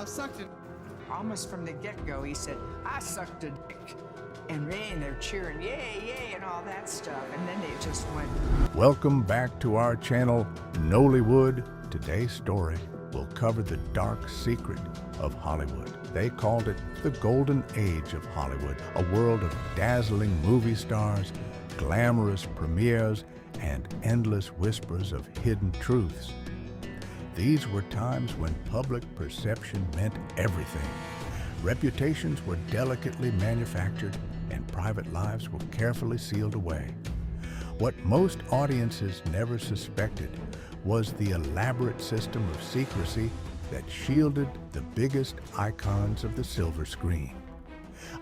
sucked it. Almost from the get-go, he said, I sucked a dick. And man, they're cheering, yay, yay, and all that stuff. And then they just went. Welcome back to our channel, Knowllywood. Today's story will cover the dark secret of Hollywood. They called it the golden age of Hollywood, a world of dazzling movie stars, glamorous premieres, and endless whispers of hidden truths. These were times when public perception meant everything. Reputations were delicately manufactured and private lives were carefully sealed away. What most audiences never suspected was the elaborate system of secrecy that shielded the biggest icons of the silver screen.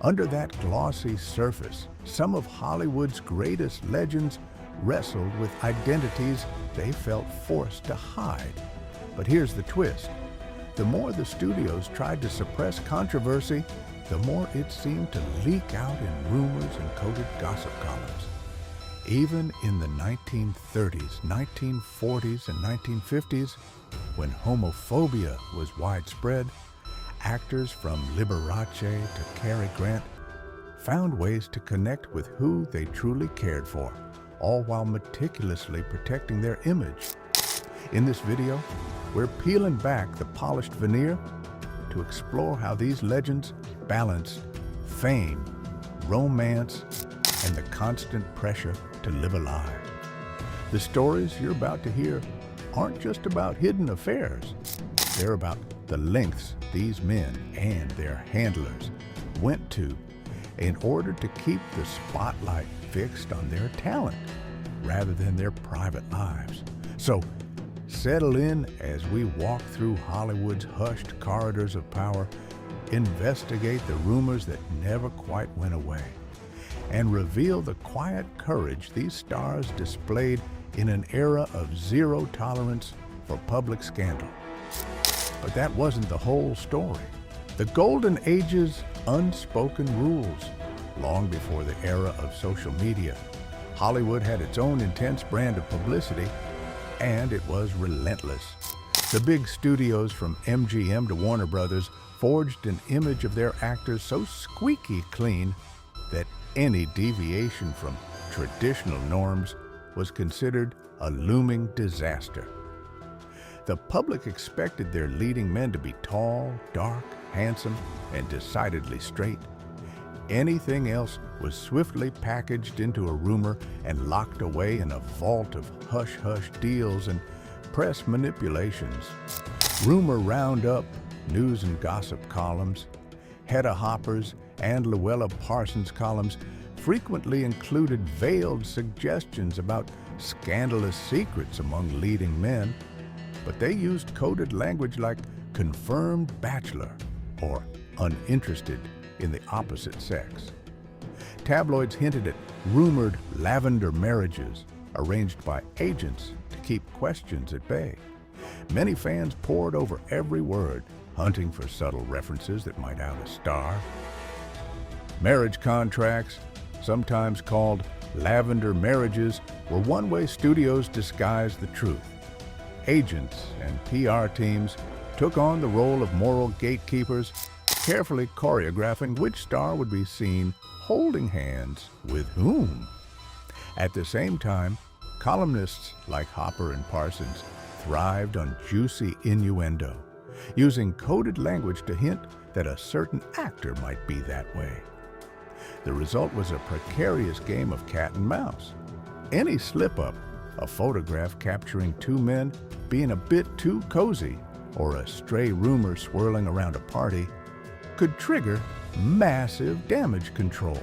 Under that glossy surface, some of Hollywood's greatest legends wrestled with identities they felt forced to hide. But here's the twist. The more the studios tried to suppress controversy, the more it seemed to leak out in rumors and coded gossip columns. Even in the 1930s, 1940s, and 1950s, when homophobia was widespread, actors from Liberace to Cary Grant found ways to connect with who they truly cared for, all while meticulously protecting their image. In this video, we're peeling back the polished veneer to explore how these legends balanced fame, romance, and the constant pressure to live a lie. The stories you're about to hear aren't just about hidden affairs. They're about the lengths these men and their handlers went to in order to keep the spotlight fixed on their talent rather than their private lives. So, settle in as we walk through Hollywood's hushed corridors of power, investigate the rumors that never quite went away, and reveal the quiet courage these stars displayed in an era of zero tolerance for public scandal. But that wasn't the whole story. The Golden Age's unspoken rules. Long before the era of social media, Hollywood had its own intense brand of publicity, and it was relentless. The big studios from MGM to Warner Brothers forged an image of their actors so squeaky clean that any deviation from traditional norms was considered a looming disaster. The public expected their leading men to be tall, dark, handsome, and decidedly straight. Anything else was swiftly packaged into a rumor and locked away in a vault of hush-hush deals and press manipulations. Rumor roundup, news and gossip columns, Hedda Hopper's and Llewellyn Parsons columns frequently included veiled suggestions about scandalous secrets among leading men, but they used coded language like confirmed bachelor or uninterested in the opposite sex. Tabloids hinted at rumored lavender marriages arranged by agents to keep questions at bay. Many fans pored over every word, hunting for subtle references that might out a star. Marriage contracts, sometimes called lavender marriages, were one way studios disguised the truth. Agents and PR teams took on the role of moral gatekeepers, carefully choreographing which star would be seen holding hands with whom. At the same time, columnists like Hopper and Parsons thrived on juicy innuendo, using coded language to hint that a certain actor might be that way. The result was a precarious game of cat and mouse. Any slip-up, a photograph capturing two men being a bit too cozy, or a stray rumor swirling around a party, could trigger massive damage control,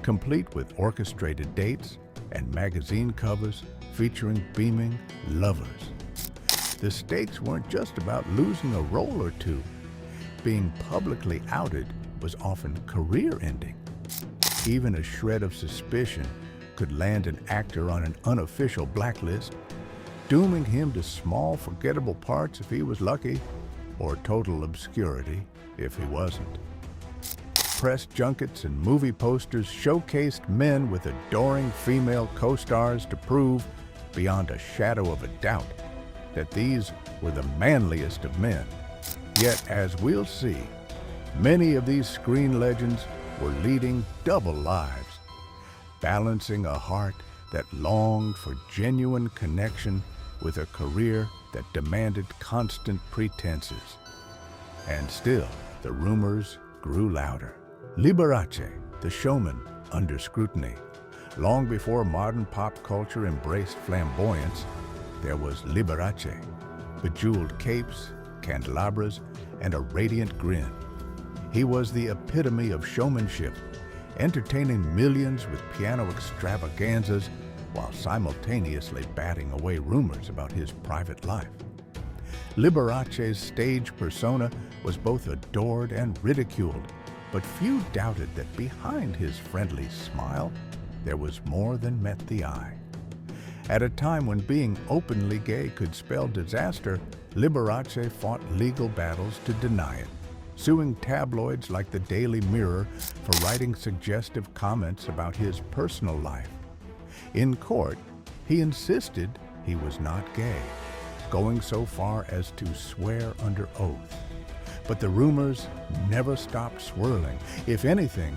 complete with orchestrated dates and magazine covers featuring beaming lovers. The stakes weren't just about losing a role or two. Being publicly outed was often career-ending. Even a shred of suspicion could land an actor on an unofficial blacklist, dooming him to small, forgettable parts if he was lucky, or total obscurity if he wasn't. Press junkets and movie posters showcased men with adoring female co-stars to prove, beyond a shadow of a doubt, that these were the manliest of men. Yet, as we'll see, many of these screen legends were leading double lives, balancing a heart that longed for genuine connection with a career that demanded constant pretenses. And still, the rumors grew louder. Liberace, the showman, under scrutiny. Long before modern pop culture embraced flamboyance, there was Liberace, bejeweled capes, candelabras, and a radiant grin. He was the epitome of showmanship, entertaining millions with piano extravaganzas while simultaneously batting away rumors about his private life. Liberace's stage persona was both adored and ridiculed, but few doubted that behind his friendly smile, there was more than met the eye. At a time when being openly gay could spell disaster, Liberace fought legal battles to deny it, suing tabloids like the Daily Mirror for writing suggestive comments about his personal life. In court, he insisted he was not gay, going so far as to swear under oath. But the rumors never stopped swirling. If anything,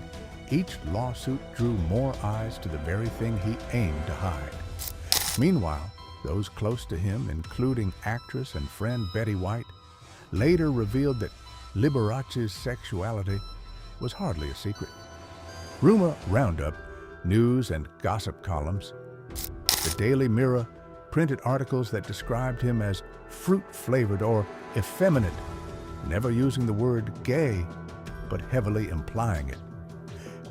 each lawsuit drew more eyes to the very thing he aimed to hide. Meanwhile, those close to him, including actress and friend Betty White, later revealed that Liberace's sexuality was hardly a secret. Rumor roundup, news and gossip columns. The Daily Mirror printed articles that described him as fruit-flavored or effeminate, never using the word gay, but heavily implying it.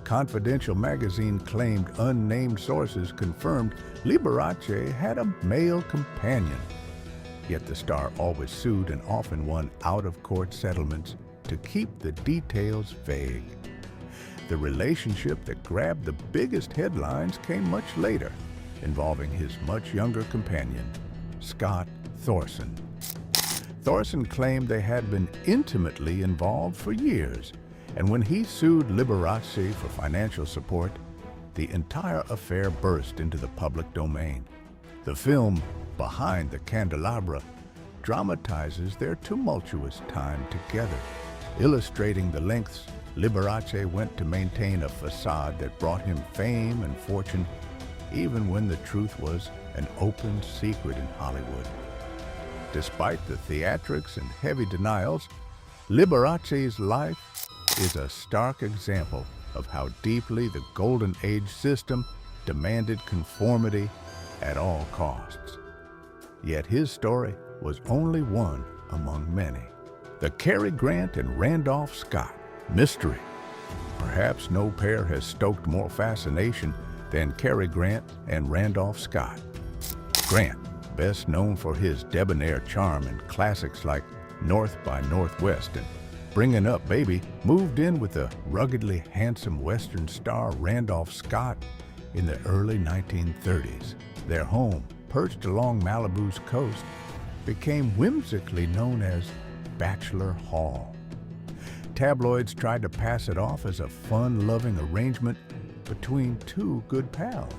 Confidential magazine claimed unnamed sources confirmed Liberace had a male companion. Yet the star always sued and often won out-of-court settlements to keep the details vague. The relationship that grabbed the biggest headlines came much later, involving his much younger companion, Scott Thorson. Thorson claimed they had been intimately involved for years, and when he sued Liberace for financial support, the entire affair burst into the public domain. The film, Behind the Candelabra, dramatizes their tumultuous time together, illustrating the lengths Liberace went to maintain a facade that brought him fame and fortune, even when the truth was an open secret in Hollywood. Despite the theatrics and heavy denials, Liberace's life is a stark example of how deeply the Golden Age system demanded conformity at all costs. Yet his story was only one among many. The Cary Grant and Randolph Scott mystery. Perhaps no pair has stoked more fascination than Cary Grant and Randolph Scott. Grant, best known for his debonair charm in classics like North by Northwest and Bringing Up Baby, moved in with the ruggedly handsome Western star Randolph Scott in the early 1930s. Their home, perched along Malibu's coast, became whimsically known as Bachelor Hall. Tabloids tried to pass it off as a fun-loving arrangement between two good pals,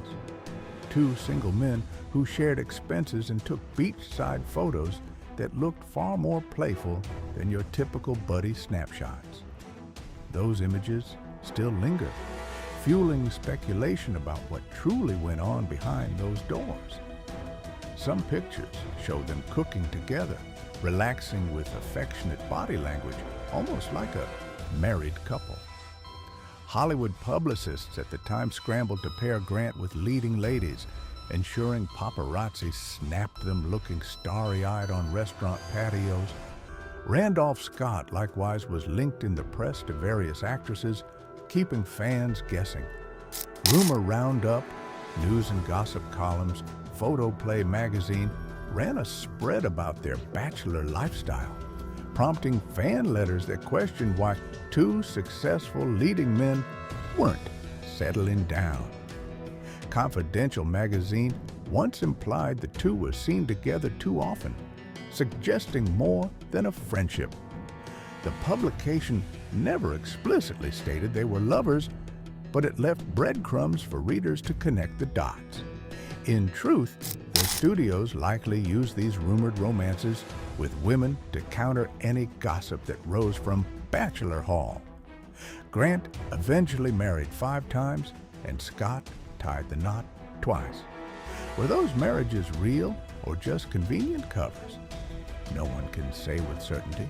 two single men who shared expenses and took beachside photos that looked far more playful than your typical buddy snapshots. Those images still linger, fueling speculation about what truly went on behind those doors. Some pictures show them cooking together, relaxing with affectionate body language, almost like a married couple. Hollywood publicists at the time scrambled to pair Grant with leading ladies, ensuring paparazzi snapped them looking starry-eyed on restaurant patios. Randolph Scott likewise was linked in the press to various actresses, keeping fans guessing. Rumor Roundup, news and gossip columns, Photo Play magazine ran a spread about their bachelor lifestyle, prompting fan letters that questioned why two successful leading men weren't settling down. Confidential magazine once implied the two were seen together too often, suggesting more than a friendship. The publication never explicitly stated they were lovers, but it left breadcrumbs for readers to connect the dots. In truth, the studios likely used these rumored romances with women to counter any gossip that rose from Bachelor Hall. Grant eventually married 5 times, and Scott tied the knot twice. Were those marriages real or just convenient covers? No one can say with certainty.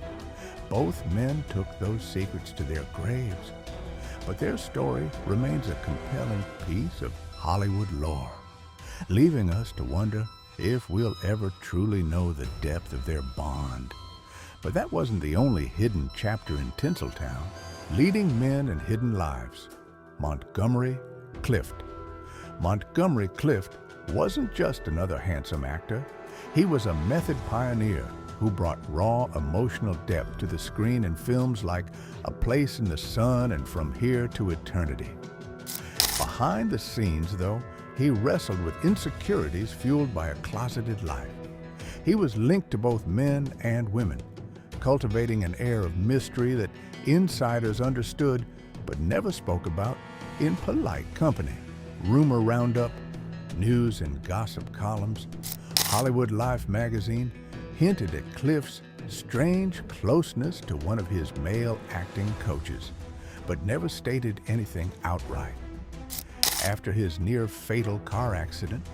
Both men took those secrets to their graves, but their story remains a compelling piece of Hollywood lore, leaving us to wonder if we'll ever truly know the depth of their bond. But that wasn't the only hidden chapter in Tinseltown. Leading men and hidden lives. Montgomery Clift. Montgomery Clift wasn't just another handsome actor. He was a method pioneer who brought raw emotional depth to the screen in films like A Place in the Sun and From Here to Eternity. Behind the scenes, though, he wrestled with insecurities fueled by a closeted life. He was linked to both men and women, cultivating an air of mystery that insiders understood but never spoke about in polite company. Rumor roundup, news and gossip columns, Hollywood Life magazine hinted at Clift's strange closeness to one of his male acting coaches, but never stated anything outright. After his near-fatal car accident,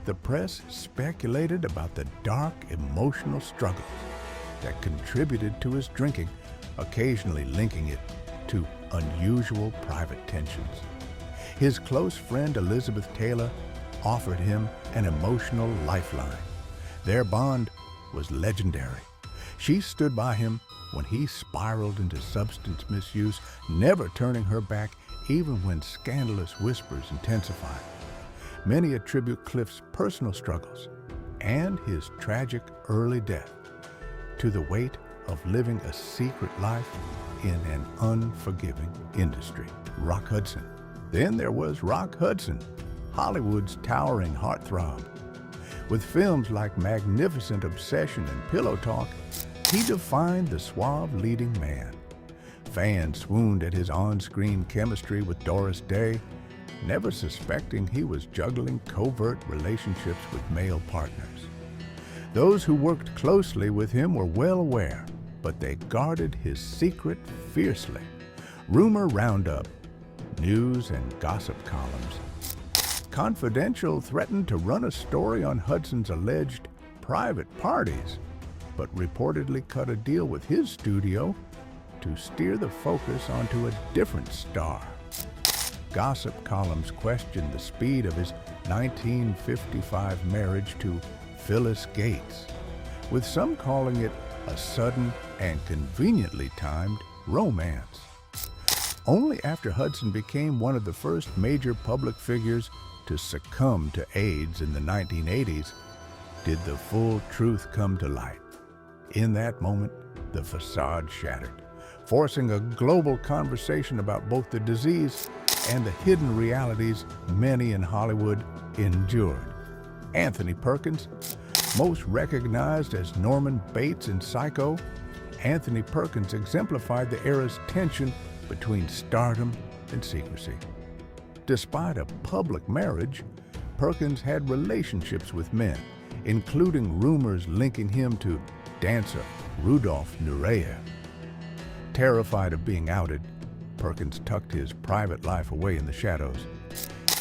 the press speculated about the dark emotional struggles that contributed to his drinking, occasionally linking it to unusual private tensions. His close friend Elizabeth Taylor offered him an emotional lifeline. Their bond was legendary. She stood by him when he spiraled into substance misuse, never turning her back even when scandalous whispers intensified. Many attribute Clift's personal struggles and his tragic early death to the weight of living a secret life in an unforgiving industry. Rock Hudson. Then there was Rock Hudson, Hollywood's towering heartthrob. With films like Magnificent Obsession and Pillow Talk, he defined the suave leading man. Fans swooned at his on-screen chemistry with Doris Day, never suspecting he was juggling covert relationships with male partners. Those who worked closely with him were well aware, but they guarded his secret fiercely. Rumor roundup, news and gossip columns. Confidential threatened to run a story on Hudson's alleged private parties, but reportedly cut a deal with his studio to steer the focus onto a different star. Gossip columns questioned the speed of his 1955 marriage to Phyllis Gates, with some calling it a sudden and conveniently timed romance. Only after Hudson became one of the first major public figures to succumb to AIDS in the 1980s did the full truth come to light. In that moment, the facade shattered, forcing a global conversation about both the disease and the hidden realities many in Hollywood endured. Anthony Perkins, most recognized as Norman Bates in Psycho, Anthony Perkins exemplified the era's tension between stardom and secrecy. Despite a public marriage, Perkins had relationships with men, including rumors linking him to dancer Rudolph Nureyev. Terrified of being outed, Perkins tucked his private life away in the shadows.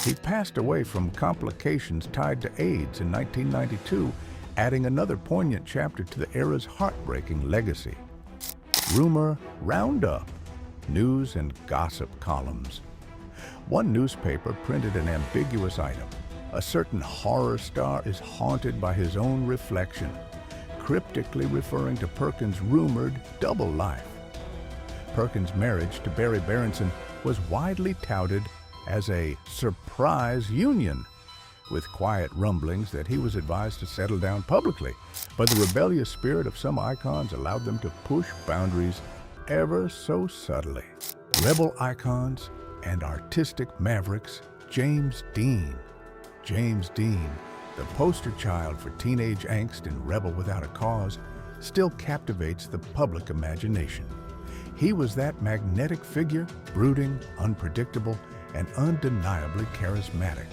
He passed away from complications tied to AIDS in 1992, adding another poignant chapter to the era's heartbreaking legacy. Rumor roundup, news and gossip columns. One newspaper printed an ambiguous item. A certain horror star is haunted by his own reflection, cryptically referring to Perkins' rumored double life. Perkins' marriage to Barry Berenson was widely touted as a surprise union, with quiet rumblings that he was advised to settle down publicly, but the rebellious spirit of some icons allowed them to push boundaries ever so subtly. Rebel icons and artistic mavericks, James Dean. James Dean, the poster child for teenage angst and rebel without a cause, still captivates the public imagination. He was that magnetic figure, brooding, unpredictable, and undeniably charismatic.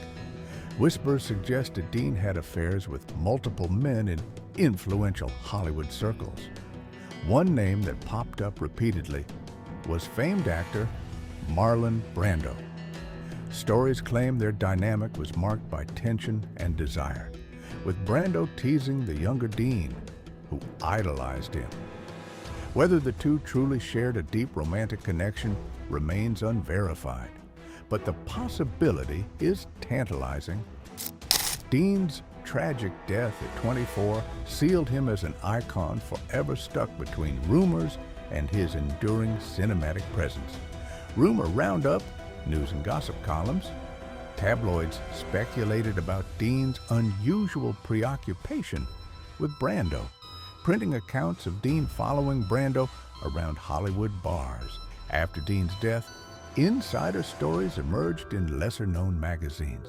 Whispers suggested Dean had affairs with multiple men in influential Hollywood circles. One name that popped up repeatedly was famed actor Marlon Brando. Stories claim their dynamic was marked by tension and desire, with Brando teasing the younger Dean, who idolized him. Whether the two truly shared a deep romantic connection remains unverified, but the possibility is tantalizing. Dean's tragic death at 24 sealed him as an icon forever stuck between rumors and his enduring cinematic presence. Rumor roundup, news and gossip columns. Tabloids speculated about Dean's unusual preoccupation with Brando, printing accounts of Dean following Brando around Hollywood bars. After Dean's death, insider stories emerged in lesser-known magazines,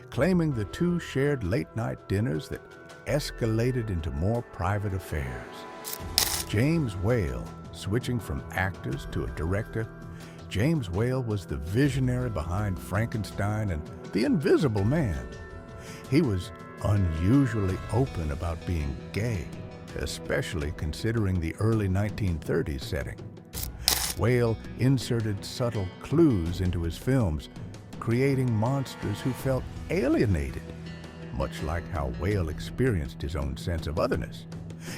claiming the two shared late-night dinners that escalated into more private affairs. James Whale, switching from actors to a director, James Whale was the visionary behind Frankenstein and The Invisible Man. He was unusually open about being gay, especially considering the early 1930s setting. Whale inserted subtle clues into his films, creating monsters who felt alienated, much like how Whale experienced his own sense of otherness.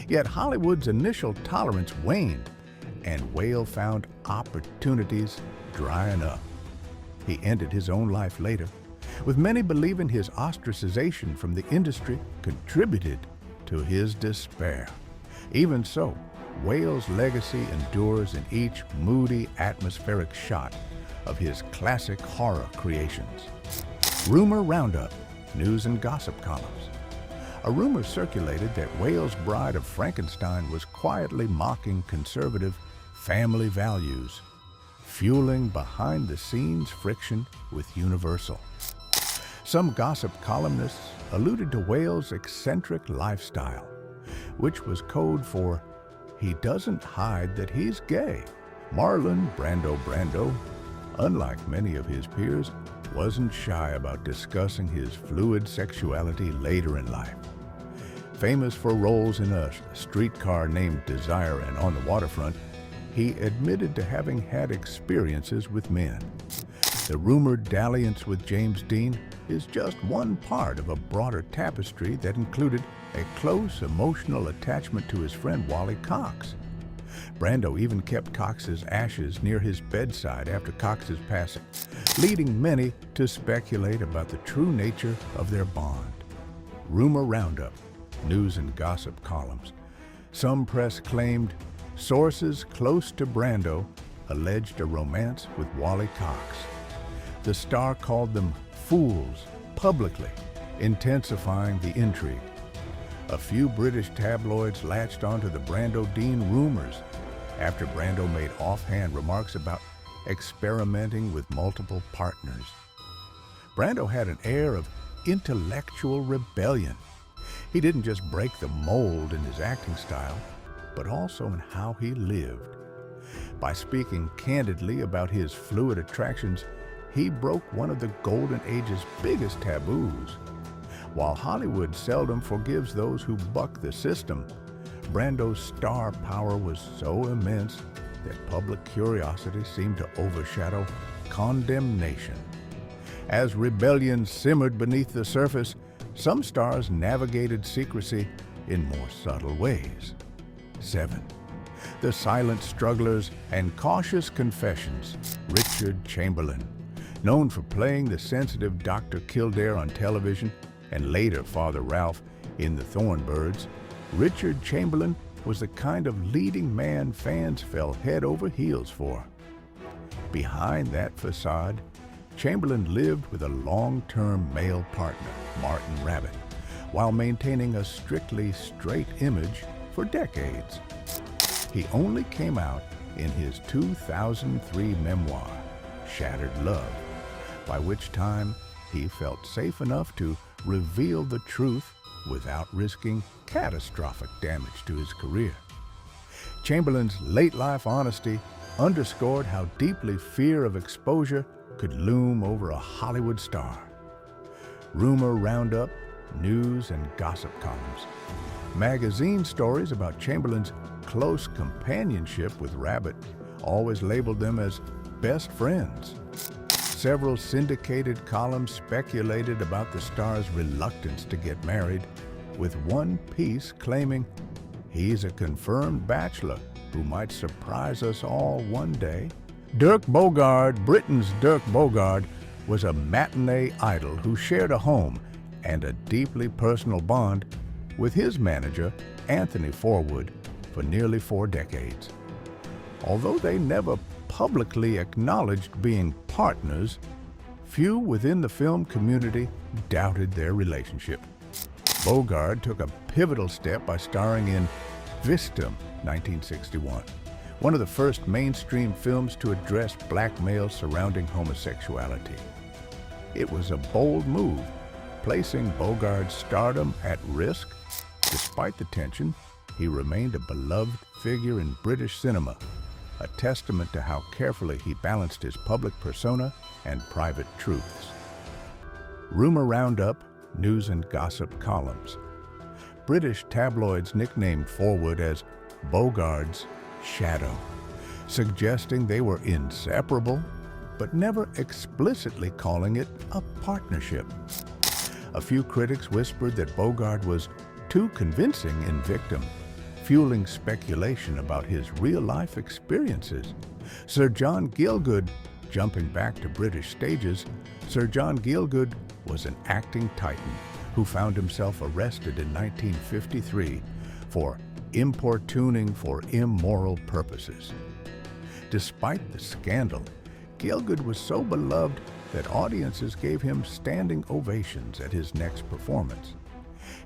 Yet Hollywood's initial tolerance waned, and Whale found opportunities drying up. He ended his own life later, with many believing his ostracization from the industry contributed to his despair. Even so, Whale's legacy endures in each moody, atmospheric shot of his classic horror creations. Rumor roundup, news and gossip columns. A rumor circulated that Whale's Bride of Frankenstein was quietly mocking conservative family values, fueling behind-the-scenes friction with Universal. Some gossip columnists alluded to Whale's eccentric lifestyle, which was code for "he doesn't hide that he's gay." Marlon Brando, unlike many of his peers, wasn't shy about discussing his fluid sexuality later in life. Famous for roles in A Streetcar Named Desire and On the Waterfront, he admitted to having had experiences with men. The rumored dalliance with James Dean is just one part of a broader tapestry that included a close emotional attachment to his friend Wally Cox. Brando even kept Cox's ashes near his bedside after Cox's passing, leading many to speculate about the true nature of their bond. Rumor roundup, news and gossip columns. Some press claimed sources close to Brando alleged a romance with Wally Cox. The star called them fools publicly, intensifying the intrigue. A few British tabloids latched onto the Brando-Dean rumors after Brando made offhand remarks about experimenting with multiple partners. Brando had an air of intellectual rebellion. He didn't just break the mold in his acting style, but also in how he lived. By speaking candidly about his fluid attractions, he broke one of the Golden Age's biggest taboos. While Hollywood seldom forgives those who buck the system, Brando's star power was so immense that public curiosity seemed to overshadow condemnation. As rebellion simmered beneath the surface, some stars navigated secrecy in more subtle ways. 7. The Silent Strugglers and Cautious Confessions. Richard Chamberlain, known for playing the sensitive Dr. Kildare on television and later Father Ralph in The Thornbirds, Richard Chamberlain was the kind of leading man fans fell head over heels for. Behind that facade, Chamberlain lived with a long-term male partner, Martin Rabbit, while maintaining a strictly straight image for decades. He only came out in his 2003 memoir, Shattered Love, by which time he felt safe enough to reveal the truth without risking catastrophic damage to his career. Chamberlain's late-life honesty underscored how deeply fear of exposure could loom over a Hollywood star. rumor roundup, news and gossip columns. Magazine stories about Chamberlain's close companionship with Rabbit always labeled them as best friends. Several syndicated columns speculated about the star's reluctance to get married, with one piece claiming he's a confirmed bachelor who might surprise us all one day. Dirk Bogarde, Britain's Dirk Bogarde, was a matinee idol who shared a home and a deeply personal bond with his manager, Anthony Forwood, for nearly 4 decades. Although they never publicly acknowledged being partners, few within the film community doubted their relationship. Bogarde took a pivotal step by starring in Vistum, 1961, one of the first mainstream films to address blackmail surrounding homosexuality. It was a bold move, placing Bogarde's stardom at risk. Despite the tension, he remained a beloved figure in British cinema, a testament to how carefully he balanced his public persona and private truths. Rumor roundup, news and gossip columns. British tabloids nicknamed Forwood as Bogarde's shadow, suggesting they were inseparable, but never explicitly calling it a partnership. A few critics whispered that Bogarde was too convincing in Victim, fueling speculation about his real-life experiences. Sir John Gielgud, jumping back to British stages, Sir John Gielgud was an acting titan who found himself arrested in 1953 for importuning for immoral purposes. Despite the scandal, Gielgud was so beloved that audiences gave him standing ovations at his next performance.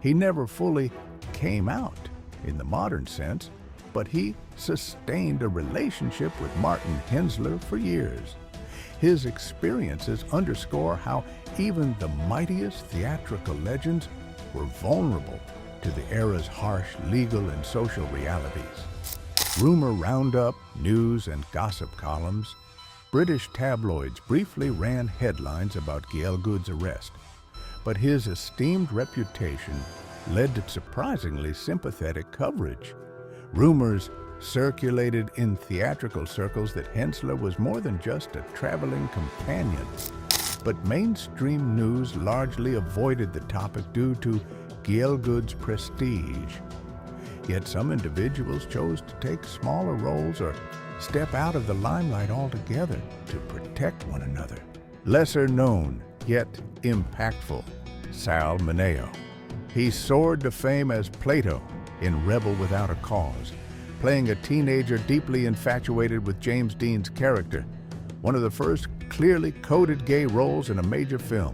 He never fully came out in the modern sense, but he sustained a relationship with Martin Hensler for years. His experiences underscore how even the mightiest theatrical legends were vulnerable to the era's harsh legal and social realities. Rumor roundup, news and gossip columns. British tabloids briefly ran headlines about Gielgud's arrest, but his esteemed reputation led to surprisingly sympathetic coverage. Rumors circulated in theatrical circles that Hensler was more than just a traveling companion, but mainstream news largely avoided the topic due to Gielgud's prestige. Yet some individuals chose to take smaller roles or step out of the limelight altogether to protect one another. Lesser known, yet impactful, Sal Mineo. He soared to fame as Plato in Rebel Without a Cause, playing a teenager deeply infatuated with James Dean's character, one of the first clearly coded gay roles in a major film.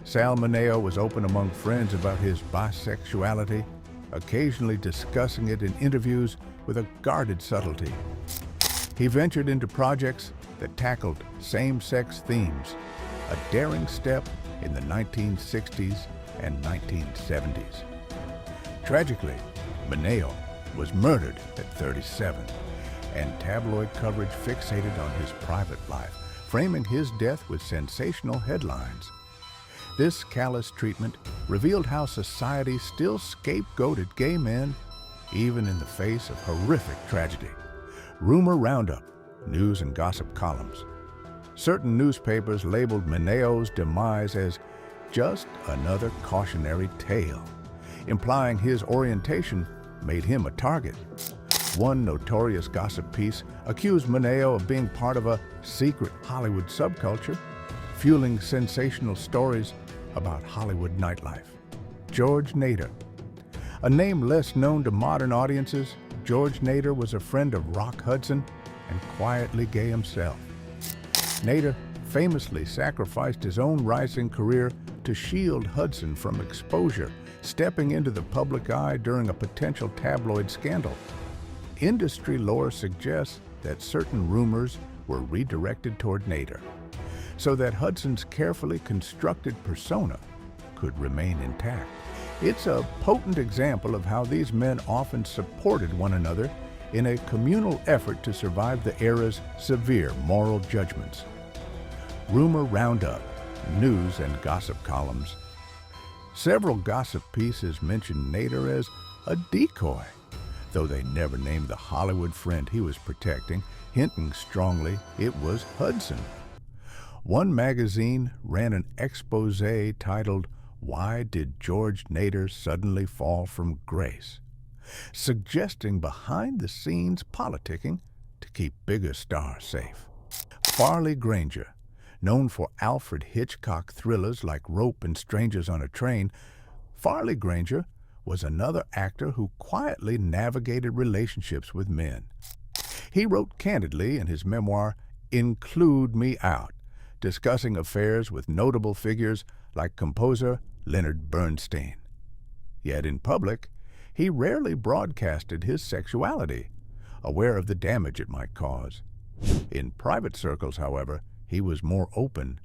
Sal Mineo was open among friends about his bisexuality, occasionally discussing it in interviews with a guarded subtlety. He ventured into projects that tackled same-sex themes, a daring step in the 1960s and 1970s. Tragically, Mineo was murdered at 37, and tabloid coverage fixated on his private life, framing his death with sensational headlines. This callous treatment revealed how society still scapegoated gay men, even in the face of horrific tragedy. Rumor roundup, news and gossip columns. Certain newspapers labeled Mineo's demise as just another cautionary tale, implying his orientation made him a target. One notorious gossip piece accused Mineo of being part of a secret Hollywood subculture, fueling sensational stories about Hollywood nightlife. George Nader. A name less known to modern audiences, George Nader was a friend of Rock Hudson and quietly gay himself. Nader famously sacrificed his own rising career to shield Hudson from exposure, stepping into the public eye during a potential tabloid scandal. Industry lore suggests that certain rumors were redirected toward Nader, so that Hudson's carefully constructed persona could remain intact. It's a potent example of how these men often supported one another in a communal effort to survive the era's severe moral judgments. Rumor roundup, news and gossip columns. Several gossip pieces mentioned Nader as a decoy, though they never named the Hollywood friend he was protecting, hinting strongly it was Hudson. One magazine ran an expose titled, "Why Did George Nader Suddenly Fall from Grace?" suggesting behind-the-scenes politicking to keep bigger stars safe. Farley Granger, known for Alfred Hitchcock thrillers like Rope and Strangers on a Train, Farley Granger was another actor who quietly navigated relationships with men. He wrote candidly in his memoir, Include Me Out, discussing affairs with notable figures like composer Leonard Bernstein. Yet in public, he rarely broadcasted his sexuality, aware of the damage it might cause. In private circles, however, he was more open,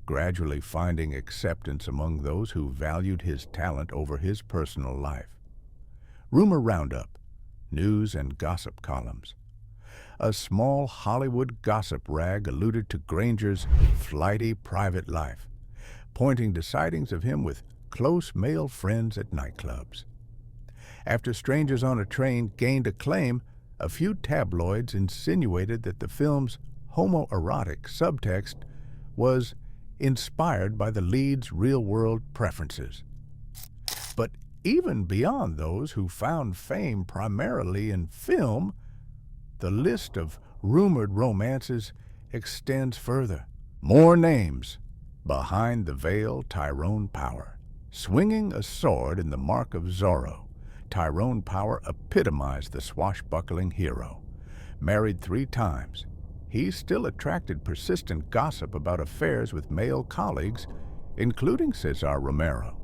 gradually finding acceptance among those who valued his talent over his personal life. Rumor Roundup, news and gossip columns. A small Hollywood gossip rag alluded to Granger's flighty private life, pointing to sightings of him with close male friends at nightclubs. After Strangers on a Train gained acclaim, a few tabloids insinuated that the film's homoerotic subtext was inspired by the lead's real-world preferences. But even beyond those who found fame primarily in film, the list of rumored romances extends further. More names. Behind the Veil, Tyrone Power. Swinging a sword in the Mark of Zorro, Tyrone Power epitomized the swashbuckling hero. Married 3 times, he still attracted persistent gossip about affairs with male colleagues, including Cesar Romero.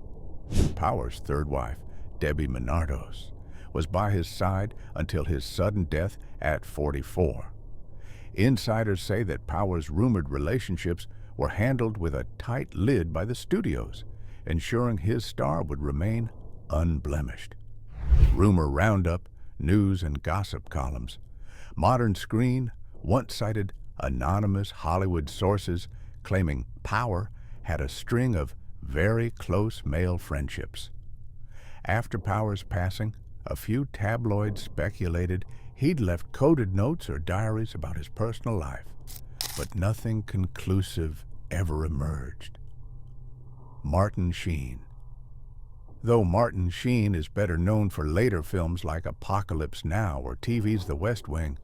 Power's 3rd wife, Debbie Menardos, was by his side until his sudden death at 44. Insiders say that Power's rumored relationships were handled with a tight lid by the studios, ensuring his star would remain unblemished. Rumor Roundup, news and gossip columns. Modern Screen once cited anonymous Hollywood sources claiming Power had a string of very close male friendships. After Power's passing, a few tabloids speculated he'd left coded notes or diaries about his personal life, but nothing conclusive ever emerged. Martin Sheen. Though Martin Sheen is better known for later films like Apocalypse Now or TV's The West Wing,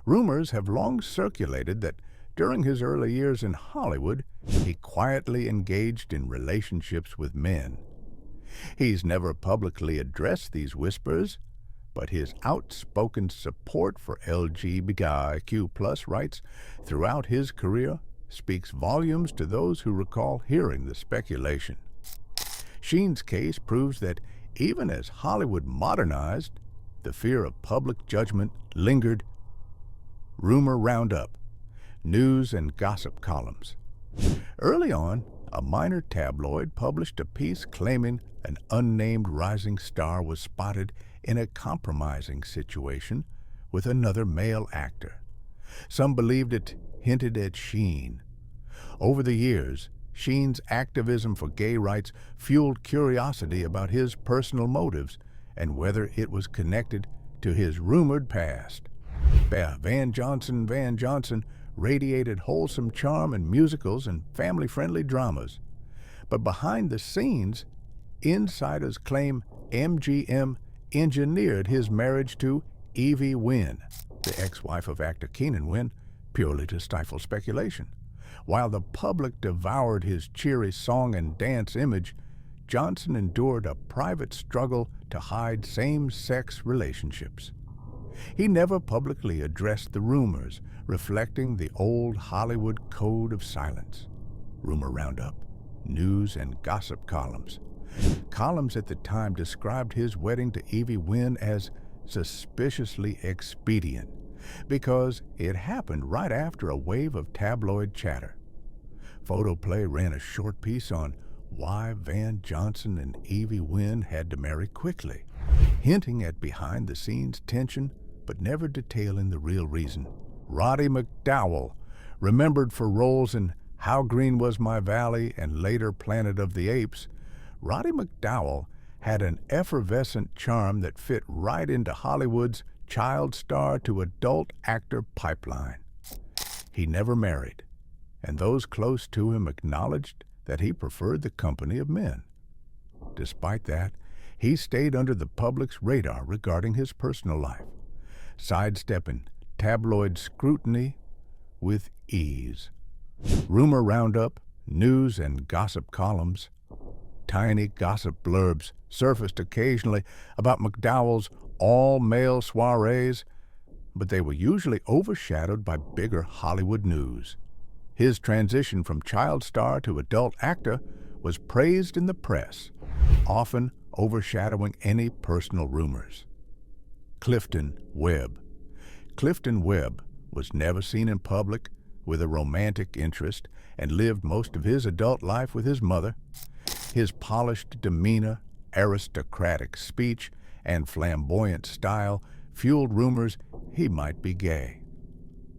rumors have long circulated that during his early years in Hollywood, he quietly engaged in relationships with men. He's never publicly addressed these whispers, but his outspoken support for LGBTQ+ rights throughout his career speaks volumes to those who recall hearing the speculation. Sheen's case proves that even as Hollywood modernized, the fear of public judgment lingered. Rumor Roundup, news and gossip columns. Early on, a minor tabloid published a piece claiming an unnamed rising star was spotted in a compromising situation with another male actor. Some believed it hinted at Sheen. Over the years, Sheen's activism for gay rights fueled curiosity about his personal motives and whether it was connected to his rumored past. Van Johnson radiated wholesome charm in musicals and family-friendly dramas. But behind the scenes, insiders claim MGM engineered his marriage to Evie Wynn, the ex-wife of actor Keenan Wynn, purely to stifle speculation. While the public devoured his cheery song and dance image, Johnson endured a private struggle to hide same-sex relationships. He never publicly addressed the rumors, reflecting the old Hollywood code of silence. Rumor Roundup, news and gossip columns. Columns at the time described his wedding to Evie Wynn as suspiciously expedient, because it happened right after a wave of tabloid chatter. Photoplay ran a short piece on why Van Johnson and Evie Wynn had to marry quickly, hinting at behind-the-scenes tension but never detailing the real reason. Roddy McDowall, remembered for roles in How Green Was My Valley, and later Planet of the Apes, Roddy McDowall had an effervescent charm that fit right into Hollywood's child star to adult actor pipeline. He never married, and those close to him acknowledged that he preferred the company of men. Despite that, he stayed under the public's radar regarding his personal life, sidestepping tabloid scrutiny with ease. Rumor roundup, news and gossip columns, tiny gossip blurbs surfaced occasionally about McDowall's all-male soirees, but they were usually overshadowed by bigger Hollywood news. His transition from child star to adult actor was praised in the press, often overshadowing any personal rumors. Clifton Webb. Clifton Webb was never seen in public with a romantic interest and lived most of his adult life with his mother. His polished demeanor, aristocratic speech, and flamboyant style fueled rumors he might be gay.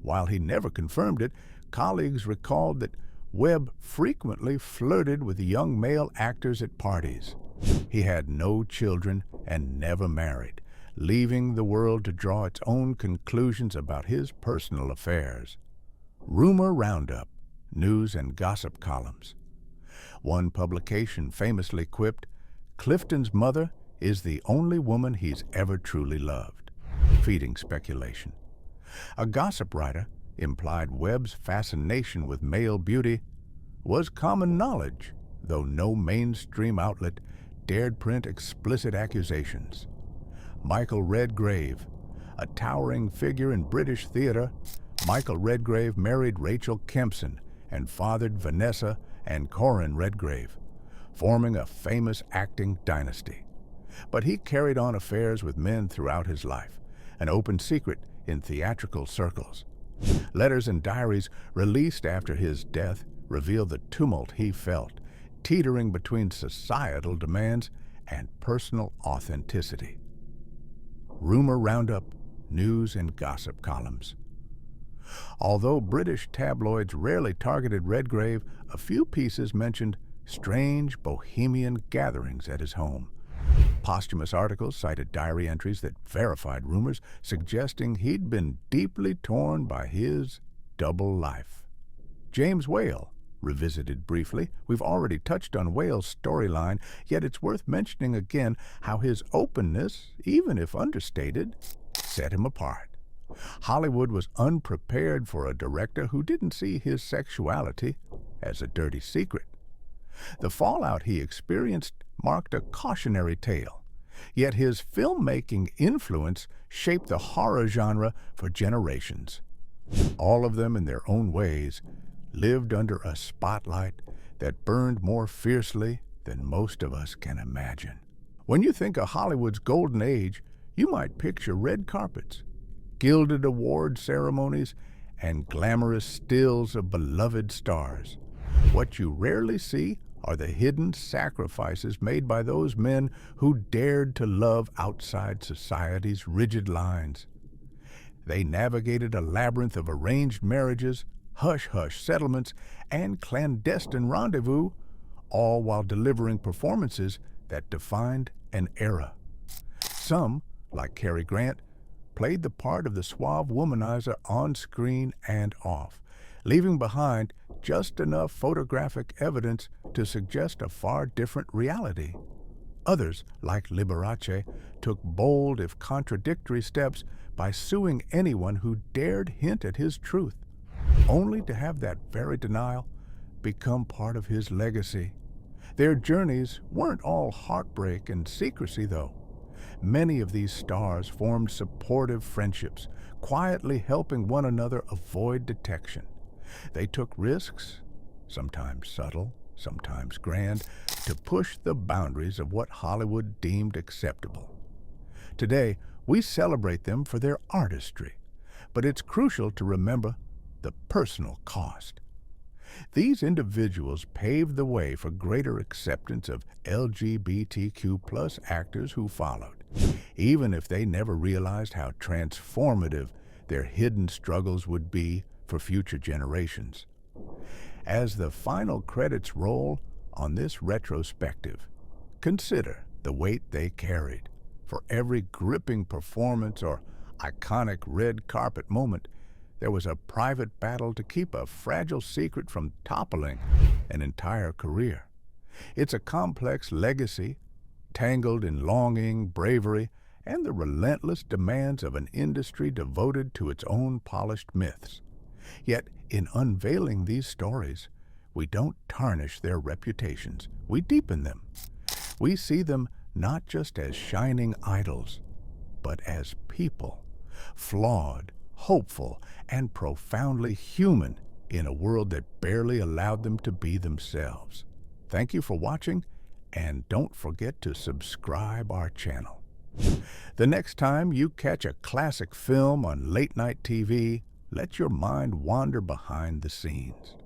While he never confirmed it, colleagues recalled that Webb frequently flirted with young male actors at parties. He had no children and never married, leaving the world to draw its own conclusions about his personal affairs. Rumor roundup, news and gossip columns. One publication famously quipped, "Clifton's mother is the only woman he's ever truly loved," feeding speculation. A gossip writer implied Webb's fascination with male beauty was common knowledge, though no mainstream outlet dared print explicit accusations. Michael Redgrave, a towering figure in British theater, Michael Redgrave married Rachel Kempson and fathered Vanessa and Corin Redgrave, forming a famous acting dynasty. But he carried on affairs with men throughout his life, an open secret in theatrical circles. Letters and diaries released after his death reveal the tumult he felt, teetering between societal demands and personal authenticity. Rumor roundup, news and gossip columns. Although British tabloids rarely targeted Redgrave, a few pieces mentioned strange bohemian gatherings at his home. Posthumous articles cited diary entries that verified rumors, suggesting he'd been deeply torn by his double life. James Whale, revisited briefly. We've already touched on Whale's storyline, yet it's worth mentioning again how his openness, even if understated, set him apart. Hollywood was unprepared for a director who didn't see his sexuality as a dirty secret. The fallout he experienced marked a cautionary tale, yet his filmmaking influence shaped the horror genre for generations. All of them, in their own ways, lived under a spotlight that burned more fiercely than most of us can imagine. When you think of Hollywood's golden age, you might picture red carpets, gilded award ceremonies, and glamorous stills of beloved stars. What you rarely see are the hidden sacrifices made by those men who dared to love outside society's rigid lines. They navigated a labyrinth of arranged marriages, hush-hush settlements, and clandestine rendezvous, all while delivering performances that defined an era. Some, like Cary Grant, played the part of the suave womanizer on screen and off, leaving behind just enough photographic evidence to suggest a far different reality. Others, like Liberace, took bold if contradictory steps by suing anyone who dared hint at his truth, only to have that very denial become part of his legacy. Their journeys weren't all heartbreak and secrecy, though. Many of these stars formed supportive friendships, quietly helping one another avoid detection. They took risks, sometimes subtle, sometimes grand, to push the boundaries of what Hollywood deemed acceptable. Today, we celebrate them for their artistry, but it's crucial to remember the personal cost. These individuals paved the way for greater acceptance of LGBTQ+ actors who followed, even if they never realized how transformative their hidden struggles would be for future generations. As the final credits roll on this retrospective, consider the weight they carried. For every gripping performance or iconic red carpet moment, there was a private battle to keep a fragile secret from toppling an entire career. It's a complex legacy, tangled in longing, bravery, and the relentless demands of an industry devoted to its own polished myths. Yet, in unveiling these stories, we don't tarnish their reputations, we deepen them. We see them not just as shining idols, but as people, flawed, hopeful, and profoundly human in a world that barely allowed them to be themselves. Thank you for watching, and don't forget to subscribe our channel. The next time you catch a classic film on late-night TV, let your mind wander behind the scenes,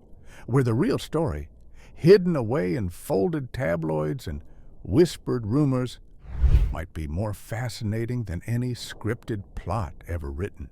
where the real story, hidden away in folded tabloids and whispered rumors, might be more fascinating than any scripted plot ever written.